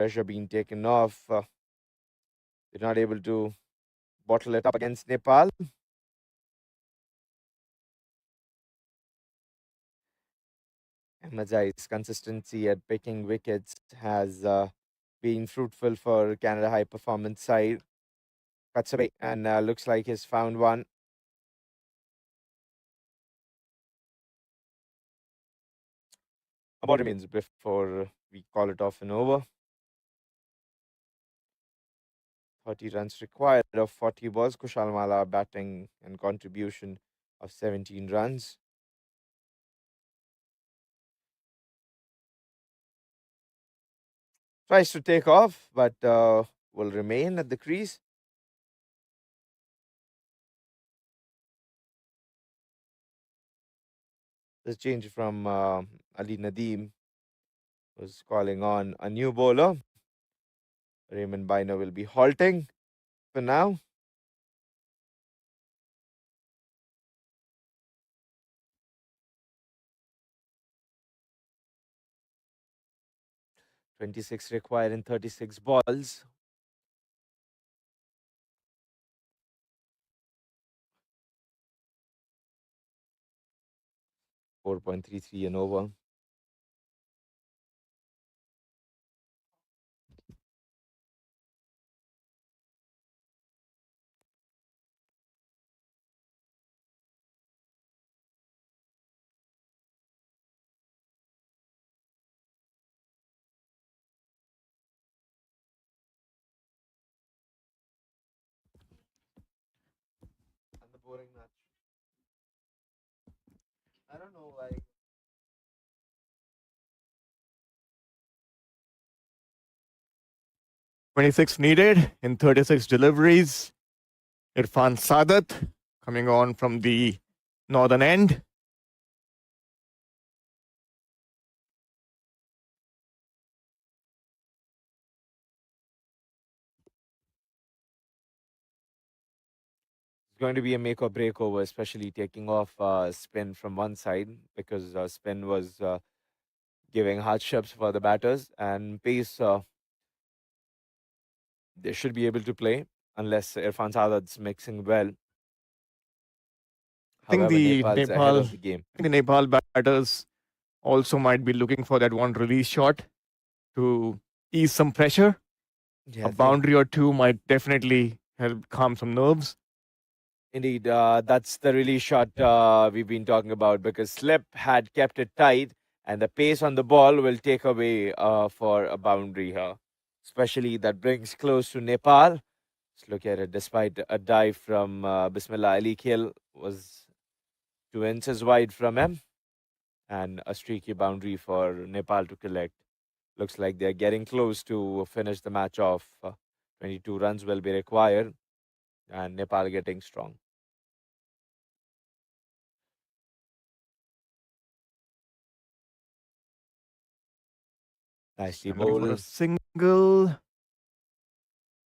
pressure being taken off. They're not able to bottle it up against Nepal. Ahmedzai's consistency at picking wickets has been fruitful for Canada high performance side. Cuts away and looks like he's found one. A ball remains before we call it off and over. 30 runs required of 40 balls. Kushal Mala batting and contribution of 17 runs. Tries to take off, but will remain at the crease. This change from Ali Nadeem was calling on a new bowler. Raymond Biner will be halting for now. "26 required in 36 balls." .33 and over. And the boring match. I don't know why. 26 needed in 36 deliveries. Irfan Sadat coming on from the northern end. It's going to be a make or break over, especially taking off spin from one side because spin was giving hardships for the batters, and pace they should be able to play unless Irfan Sadat's mixing well. I think However, Nepal's ahead of the game. the Nepal batters also might be looking for that one release shot to ease some pressure. Yeah, A I think boundary or two might definitely help calm some nerves. indeed that's the release shot we've been talking about because Slip had kept it tight, and the pace on the ball will take away for a boundary here, especially that brings close to Nepal. Let's look at it. Despite a dive from Bismillah, Ali Khel was 2 inches wide from him, and a streaky boundary for Nepal to collect. Looks like they're getting close to finish the match off. 22 runs will be required, and Nepal getting strong. Nicely And looking for a bowled, single.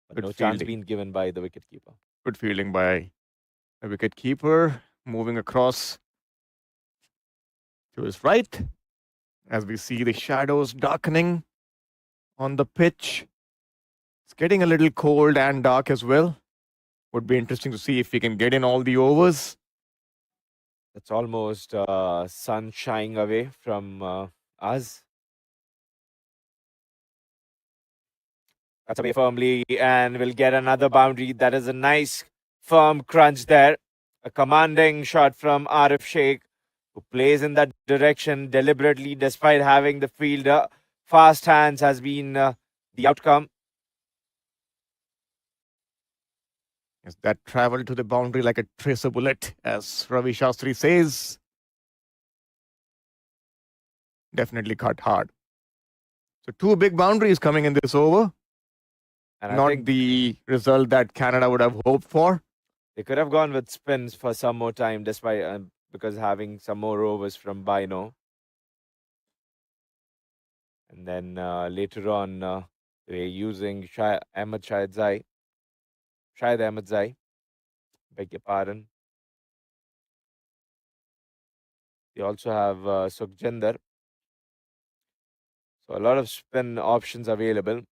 but Good no chance fielding. being given by the wicketkeeper. Good fielding by a wicket keeper. Moving across to his right as we see the shadows darkening on the pitch. It's getting a little cold and dark as well. Would be interesting to see if we can get in all the overs. That's almost sun shining away from us. That's away firmly, and we'll get another boundary. That is a nice firm crunch there. A commanding shot from Arif Sheikh, who plays in that direction deliberately despite having the fielder. Fast hands has been the outcome. Yes, that traveled to the boundary like a tracer bullet, as Ravi Shastri says. Definitely cut hard. So two big boundaries coming in this over. And I Not think the result that Canada would have hoped for. they could have gone with spins for some more time, despite because having some more overs from Bino. And then later on, they're using Ahmed Shahid Ahmed Zai. Beg your pardon. They also have Sukhjinder. So a lot of spin options available.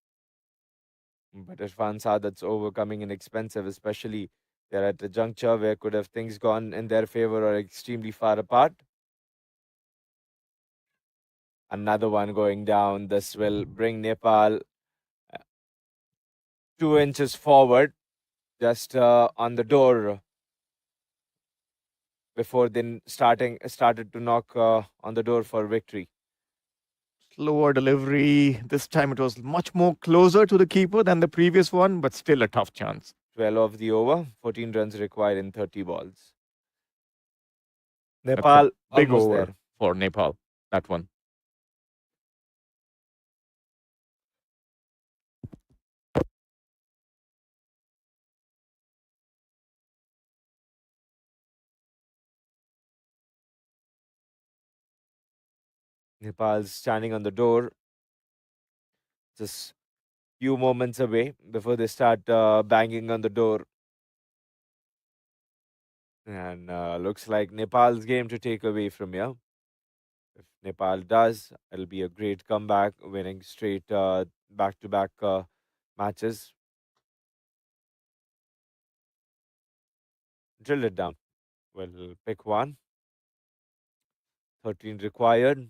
But Irfan Sadat's overcoming inexpensive, especially they're at a juncture where could have things gone in their favor or extremely far apart. Another one going down. This will bring Nepal 2 inches forward, just on the door before then started to knock on the door for victory. Slower delivery. This time it was much more closer to the keeper than the previous one, but still a tough chance. 12 of the over, 14 runs required in 30 balls. That's a Nepal big almost over there. for Nepal. That one. Nepal's standing on the door, just few moments away before they start banging on the door. And looks like Nepal's game to take away from here. If Nepal does, it'll be a great comeback, winning straight back-to-back matches. Drill it down. We'll pick one. 13 required.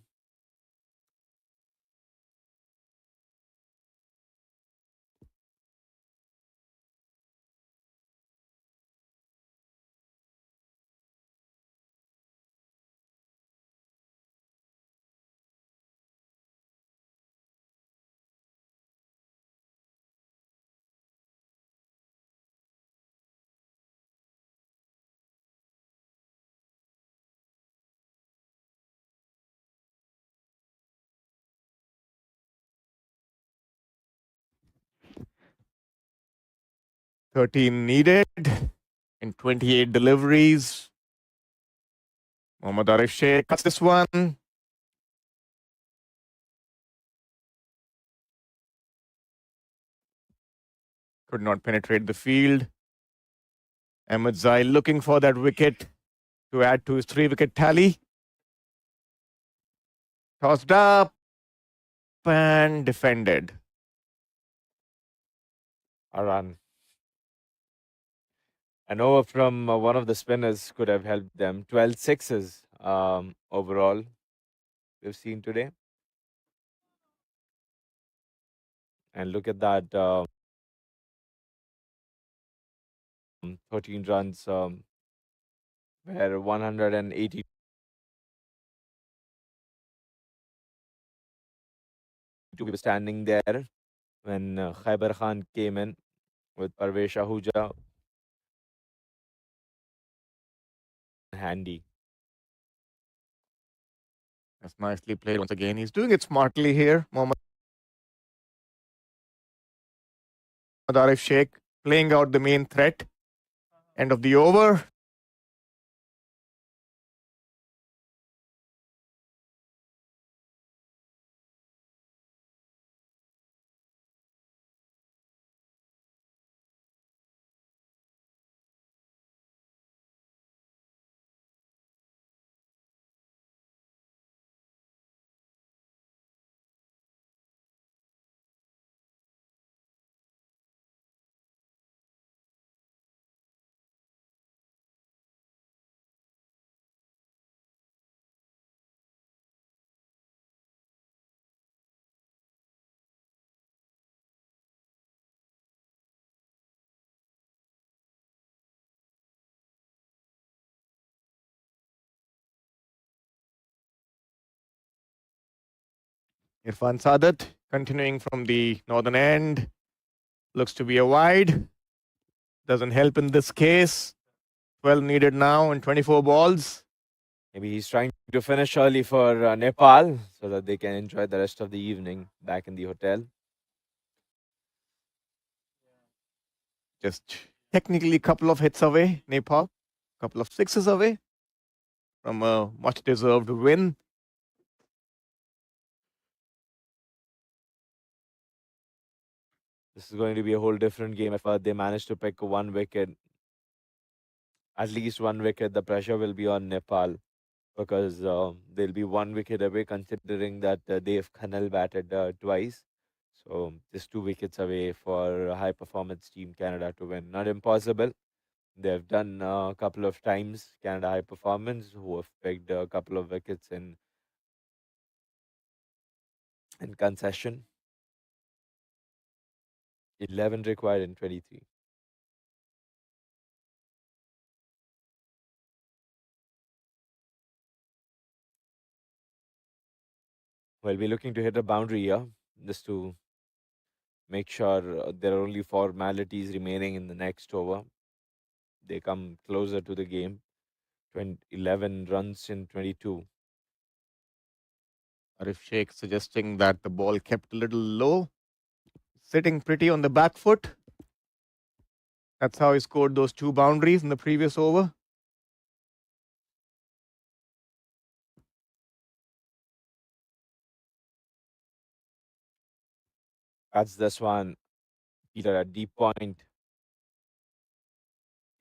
Thirteen needed in 28 deliveries. Mohammad Arif Sheikh cuts this one. Could not penetrate the field. Ahmed Zai looking for that wicket to add to his 3-wicket tally. Tossed up and defended. A run. An over from one of the spinners could have helped them. 12 sixes overall we've seen today. And look at that 13 runs where 182 we were standing there when Khaibar Khan came in with Parvesh Ahuja handy. That's nicely played once again. He's doing it smartly here. Mohammad Arif Sheikh playing out the main threat. End of the over. Irfan Sadat continuing from the northern end. Looks to be a wide. Doesn't help in this case. 12 needed now in 24 balls. Maybe he's trying to finish early for Nepal so that they can enjoy the rest of the evening back in the hotel. Just technically a couple of hits away, Nepal. Couple of sixes away from a much deserved win. This is going to be a whole different game if they manage to pick one wicket, at least one wicket. The pressure will be on Nepal because they'll be one wicket away considering that Dave Khanal batted twice. So just 2 wickets away for a high performance team Canada to win. Not impossible. They've done a couple of times Canada high performance who have picked a couple of wickets in concession. 11 required in 23. Well, we're looking to hit a boundary here just to make sure there are only formalities remaining in the next over. They come closer to the game. 11 runs in 22. Arif Sheikh suggesting that the ball kept a little low, sitting pretty on the back foot. That's how he scored those two boundaries in the previous over. That's this one. Peter at deep point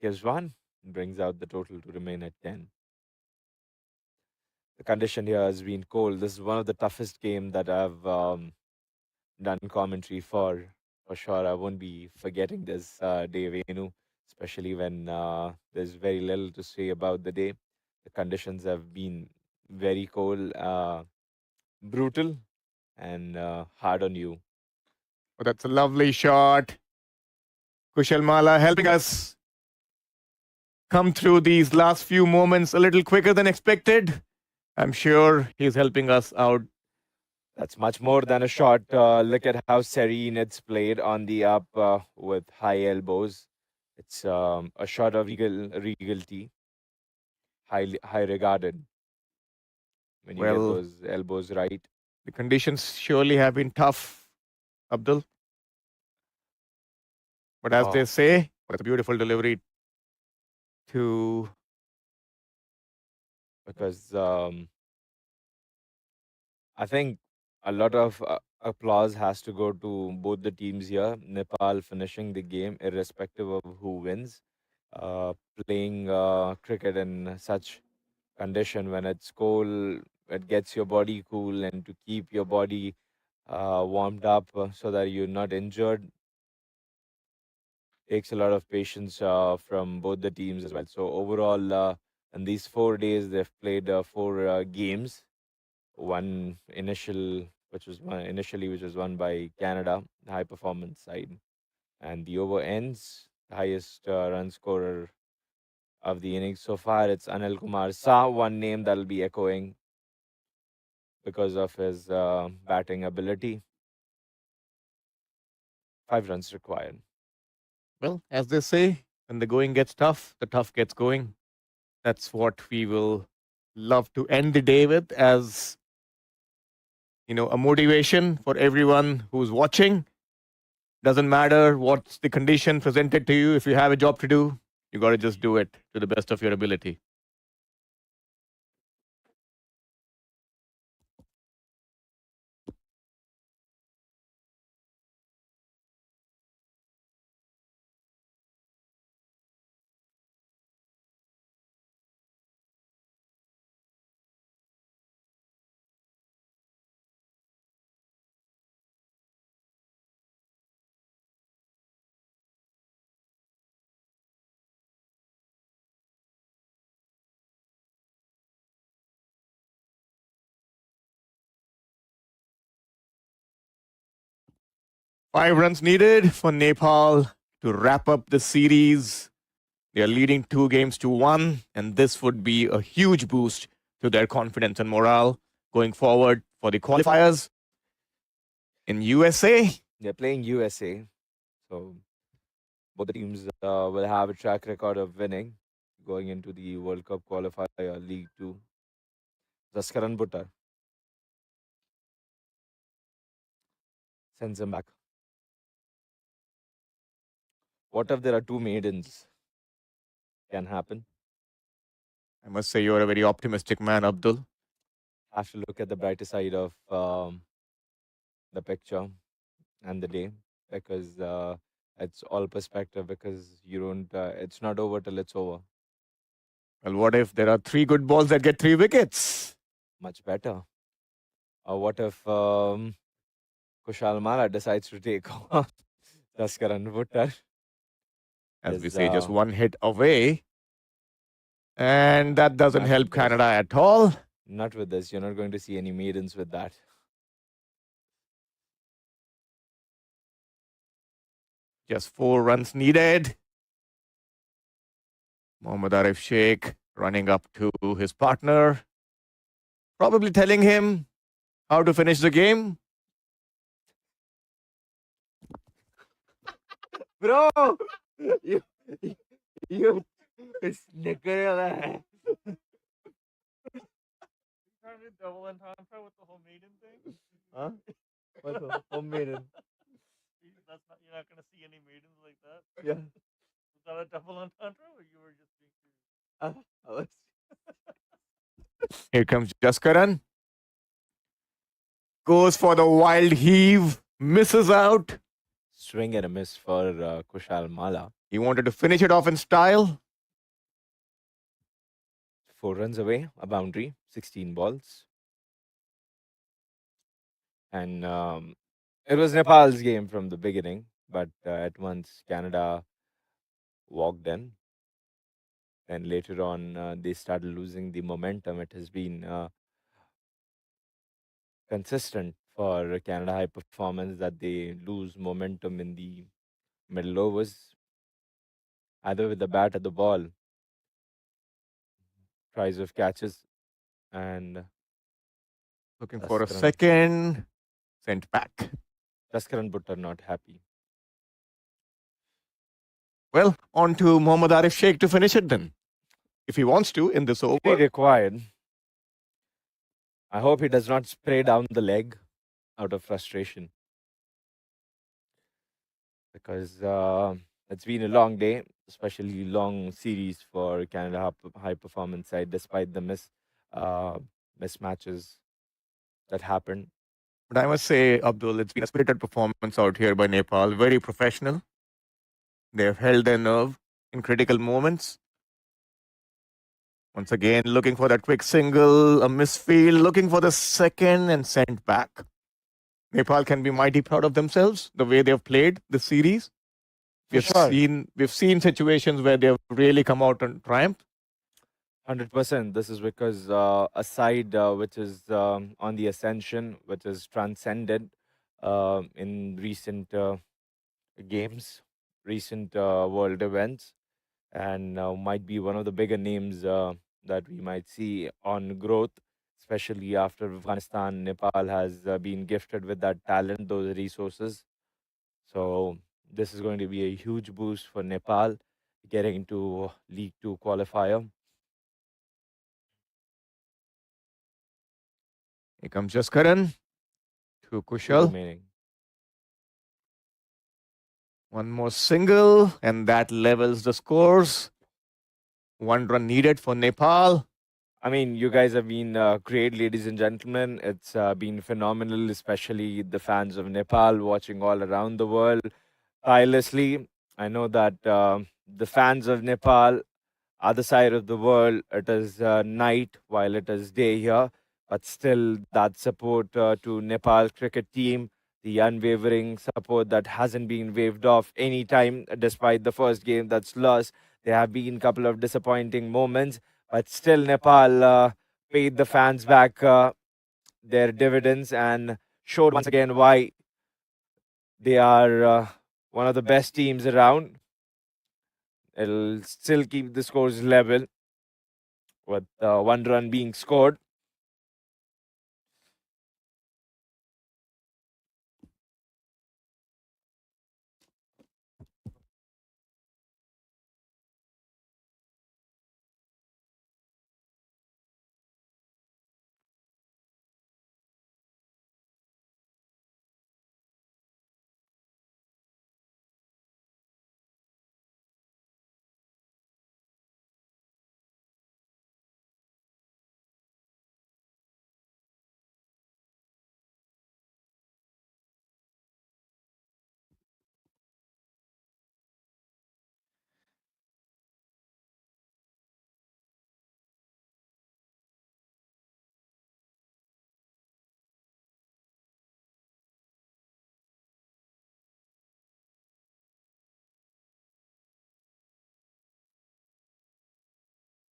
gives one, brings out the total to remain at 10. The condition here has been cold. This is one of the toughest game that I've done commentary for sure. I won't be forgetting this day, Venu, especially when there's very little to say about the day. The conditions have been very cold, brutal, and hard on you. Oh, that's a lovely shot. Kushal Mala helping us come through these last few moments a little quicker than expected. I'm sure he's helping us out. That's much more than a shot. Look at how serene it's played on the up with high elbows. It's a shot of regality, high regarded when you get Well, those elbows right. the conditions surely have been tough, Abdul. But as they Oh, say, that's a beautiful delivery to. because I think a lot of applause has to go to both the teams here. Nepal finishing the game, irrespective of who wins. Playing cricket in such condition when it's cold, it gets your body cool, and to keep your body warmed up so that you're not injured takes a lot of patience from both the teams as well. So overall, in these 4 days, they've played four games. One initial, which was won by Canada, high performance side, and the over ends. The highest run scorer of the innings so far, it's Anil Kumar Sa, one name that'll be echoing because of his batting ability. 5 runs required. Well, as they say, when the going gets tough, the tough gets going. That's what we will love to end the day with as a motivation for everyone who's watching. Doesn't matter what's the condition presented to you. If you have a job to do, you got to just do it to the best of your ability. 5 runs needed for Nepal to wrap up the series. They are leading 2 games to 1, and this would be a huge boost to their confidence and morale going forward for the qualifiers in USA. They're playing USA, so both the teams will have a track record of winning going into the World Cup qualifier League 2. Zaskaran Buttar sends him back. What if there are two maidens? Can happen. I must say, you're a very optimistic man, Abdul. Have to look at the brighter side of the picture and the day because it's all perspective because you don't, it's not over till it's over. Well, what if there are 3 good balls that get 3 wickets? Much better. Or what if Kushal Mala decides to take on Daskaran Buttar. As we Is say, just one hit away. And that doesn't not help with this. Canada at all. Not with this. You're not going to see any maidens with that. Just 4 runs needed. Mohammad Arif Sheikh running up to his partner, probably telling him how to finish the game. Bro, you, you, it's double entendre with the whole maiden thing? Huh? What's a home maiden? That's not, you're not going to see any maidens like that? Yeah. Was that a double entendre or you were just being serious? I was Here comes Jaskaran. Goes for the wild heave, misses out. swing and a miss for Kushal Mala. He wanted to finish it off in style. 4 runs away, a boundary, 16 balls. And it was Nepal's game from the beginning, but at once Canada walked in. And later on, they started losing the momentum. It has been consistent for Canada high performance that they lose momentum in the middle overs, either with the bat or the ball. Tries of catches and Looking for a Daskaran, second. Sent back. Daskaran Buttar not happy. Well, on to Mohammad Arif Sheikh to finish it then. If he wants to in this Very over. required. I hope he does not spray down the leg out of frustration because it's been a long day, especially long series for Canada high performance side, despite the uh, mismatches that happened. But I must say, Abdul, it's been a spirited performance out here by Nepal. Very professional. They have held their nerve in critical moments. Once again, looking for that quick single, a misfield, looking for the second and sent back. Nepal can be mighty proud of themselves, the way they've played this series. For sure, We've seen situations where they've really come out on triumph. 100%. This is because a side which is on the ascension, which is transcended in recent games, recent world events, and might be one of the bigger names that we might see on growth, especially after Afghanistan. Nepal has been gifted with that talent, those resources. So this is going to be a huge boost for Nepal getting into League Two qualifier. Here comes Jaskaran to Two Kushal. remaining. One more single, and that levels the scores. 1 run needed for Nepal. I mean, you guys have been great, ladies and gentlemen. It's been phenomenal, especially the fans of Nepal watching all around the world tirelessly. I know that the fans of Nepal, other side of the world, it is night while it is day here, but still that support to Nepal cricket team, the unwavering support that hasn't been waved off any time, despite the first game that's lost. There have been a couple of disappointing moments, but still Nepal paid the fans back their dividends and showed once again why they are one of the best teams around. It'll still keep the scores level with 1 run being scored.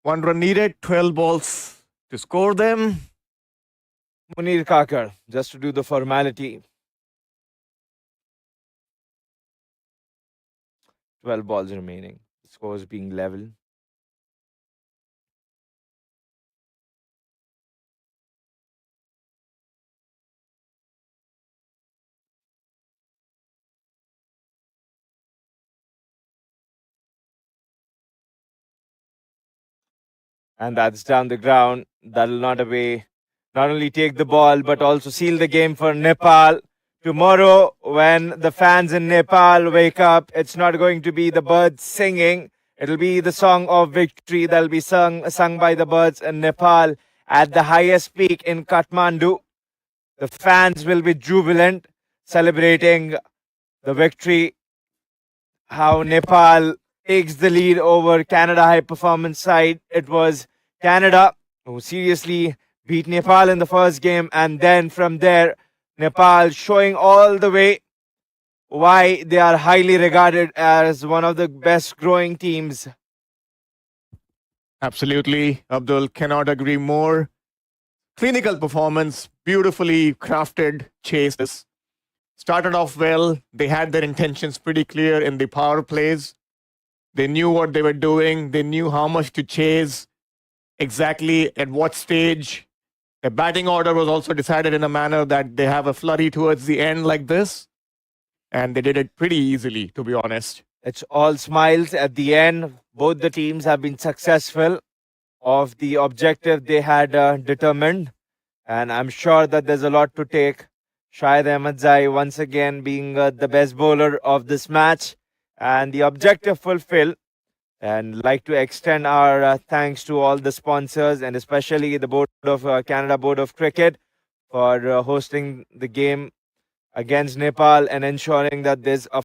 1 run needed, 12 balls to score them. Munir Kakar, just to do the formality. 12 balls remaining. Scores being level. And that's down the ground. That'll not only take the ball, but also seal the game for Nepal. Tomorrow, when the fans in Nepal wake up, it's not going to be the birds singing. It'll be the song of victory that'll be sung by the birds in Nepal at the highest peak in Kathmandu. The fans will be jubilant, celebrating the victory, how Nepal takes the lead over Canada high performance side. It was Canada who seriously beat Nepal in the first game, and then from there, Nepal showing all the way why they are highly regarded as one of the best growing teams. Absolutely, Abdul, cannot agree more. Clinical performance, beautifully crafted chases. Started off well. They had their intentions pretty clear in the power plays. They knew what they were doing. They knew how much to chase, exactly at what stage. The batting order was also decided in a manner that they have a flurry towards the end like this. And they did it pretty easily, to be honest. It's all smiles at the end. Both the teams have been successful of the objective they had determined. And I'm sure that there's a lot to take. Shahid Ahmadzai once again being the best bowler of this match, and the objective fulfilled. And like to extend our thanks to all the sponsors, and especially the Board of Canada Board of Cricket for hosting the game against Nepal and ensuring that there's a